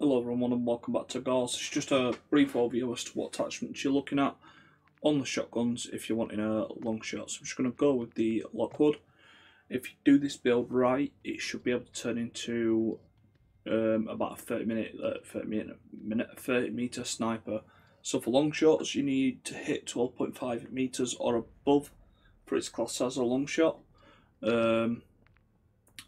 Hello everyone and welcome back to Gore. It's just a brief overview as to what attachments you're looking at on the shotguns if you're wanting a long shot. So I'm just going to go with the Lockwood. If you do this build right, it should be able to turn into about a 30 meter sniper. So for long shots you need to hit 12.5 meters or above for its class as a long shot.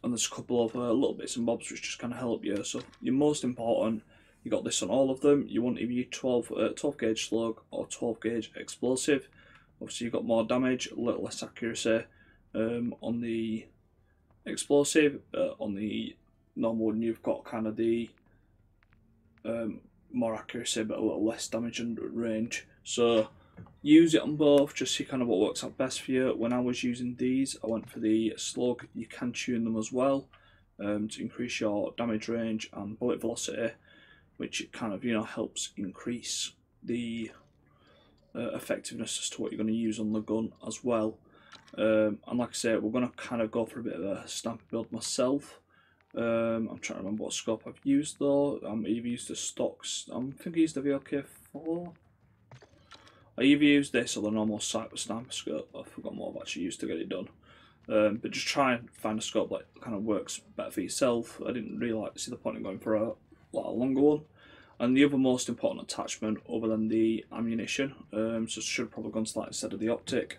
And there's a couple of little bits and bobs which just kind of help you. So your most important, you got this on all of them. You want either your 12 gauge slug or 12 gauge explosive. Obviously you've got more damage, a little less accuracy on the explosive. On the normal one you've got kind of the more accuracy but a little less damage and range. So use it on both, just see kind of what works out best for you. When I was using these, I went for the slug. You can tune them as well to increase your damage range and bullet velocity, which kind of helps increase the effectiveness as to what you're going to use on the gun as well. And like I say, we're going to kind of go for a bit of a sniper build myself. I'm trying to remember what scope I've used though. I've used the stocks. I think I used the VLK4. I either use this or the normal sniper scope. I've forgotten what I've actually used to get it done. But just try and find a scope that kind of works better for yourself. I didn't really see the point of going for a longer one. And the other most important attachment, other than the ammunition, so it should have probably gone slightly instead of the optic.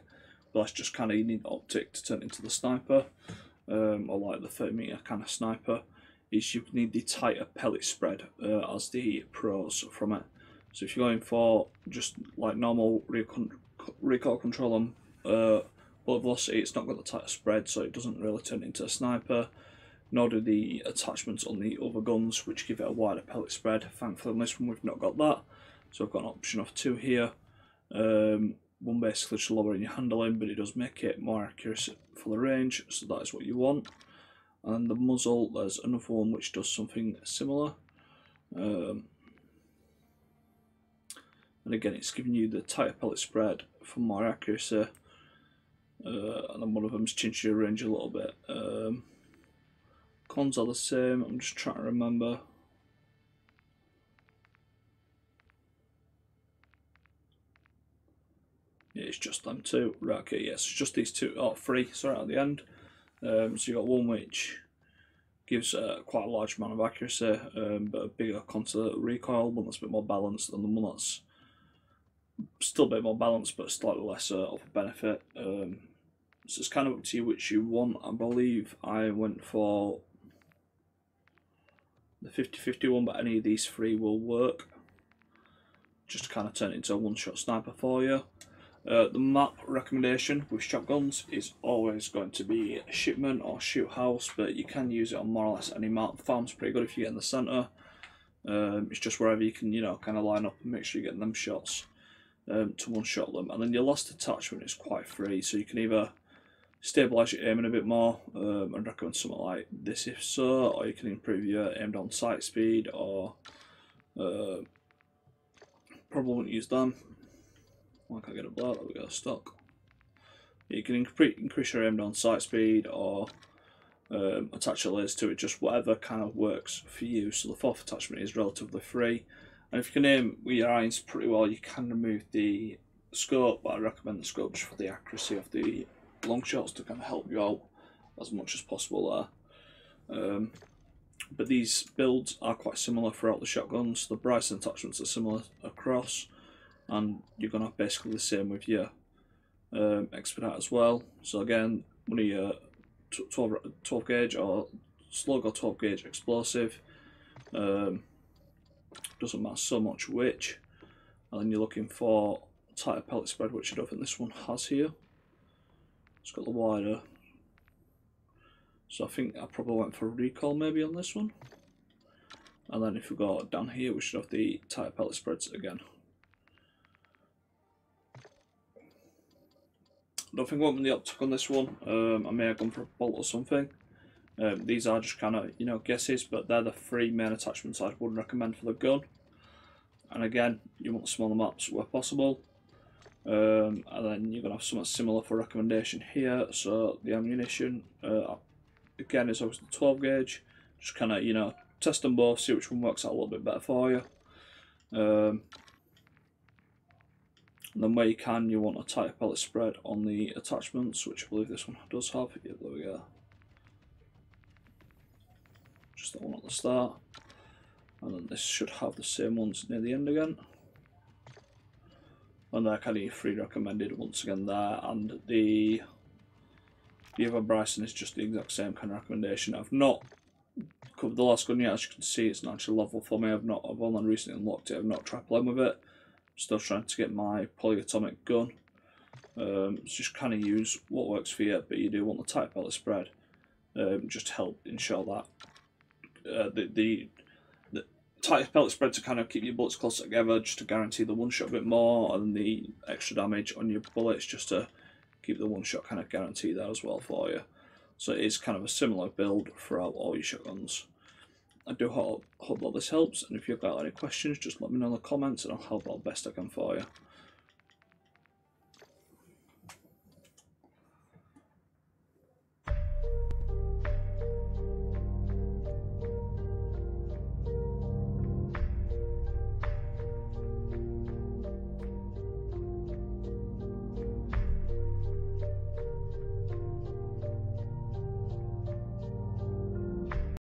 But that's just kind of, you need the optic to turn into the sniper, or like the 30 meter kind of sniper. Is you need the tighter pellet spread as the pros from it. So if you're going for just like normal recoil control on bullet velocity, it's not got the tighter spread, so it doesn't really turn into a sniper. Nor do the attachments on the other guns, which give it a wider pellet spread. Thankfully on this one we've not got that, so I've got an option of two here. One basically just lowering your handling, but it does make it more accurate for the range, so that is what you want. And the muzzle, there's another one which does something similar. And again, it's giving you the tighter pellet spread for more accuracy. And then one of them's changed your range a little bit. Cons are the same. I'm just trying to remember. Yeah, it's just them two. Right, okay, yes, it's just these two. Oh, three, sorry, at the end. So you've got one which gives quite a large amount of accuracy, but a bigger constant recoil, one that's a bit more balanced, and the one that's still a bit more balanced but slightly less of a benefit. So it's kind of up to you which you want. I believe I went for the 50-50 one, but any of these three will work. Just to kind of turn it into a one-shot sniper for you. The map recommendation with shotguns is always going to be shipment or shoot house, but you can use it on more or less any map. Farm's pretty good if you get in the centre. It's just wherever you can, kind of line up and make sure you're getting them shots to one-shot them. And then your last attachment is quite free, so you can either stabilise your aiming a bit more. I'd recommend something like this if so, or you can improve your aimed on sight speed, or probably wouldn't use them. Why can't I get a blow? There we go, stock. You can increase your aimed on sight speed, or attach a laser to it, just whatever kind of works for you. So the fourth attachment is relatively free, and if you can aim with your eyes pretty well, you can remove the scope, but I recommend the scope just for the accuracy of the long shots to kind of help you out as much as possible there. But these builds are quite similar throughout the shotguns. The Ryzen attachments are similar across, and you're going to have basically the same with your Expedite as well. So again, one of your 12 gauge or slug or 12 gauge explosive, doesn't matter so much which. And then you're looking for tighter pellet spread, which I don't think this one has here. It's got the wider, so I think I probably went for recoil maybe on this one. And then if we go down here, we should have the tighter pellet spreads again. I don't think I went with the optic on this one. I may have gone for a bolt or something. These are just kind of guesses, but they're the three main attachments I would recommend for the gun. And again, you want smaller maps where possible. And then you're going to have something similar for recommendation here. So the ammunition, again, is obviously 12 gauge. Just kind of, test them both, see which one works out a little bit better for you. And then where you can, you want a tighter pellet spread on the attachments, which I believe this one does have. Yeah, there we go. Just that one at the start. And then this should have the same ones near the end again. And they're kind of your 3 recommended once again there. And the other Ryzen is just the exact same kind of recommendation. I've not covered the last gun yet, as you can see. It's not actually level for me. I've only recently unlocked it. I've not tried playing with it. Still trying to get my polyatomic gun. Just kind of use what works for you, but you do want the tight pellet spread. Just to help ensure that the tighter pellet spread to kind of keep your bullets closer together, just to guarantee the one shot a bit more, and the extra damage on your bullets just to keep the one shot kind of guaranteed there as well for you. So it is kind of a similar build throughout all your shotguns. I do hope that this helps, and if you've got any questions, just let me know in the comments and I'll help out best I can for you.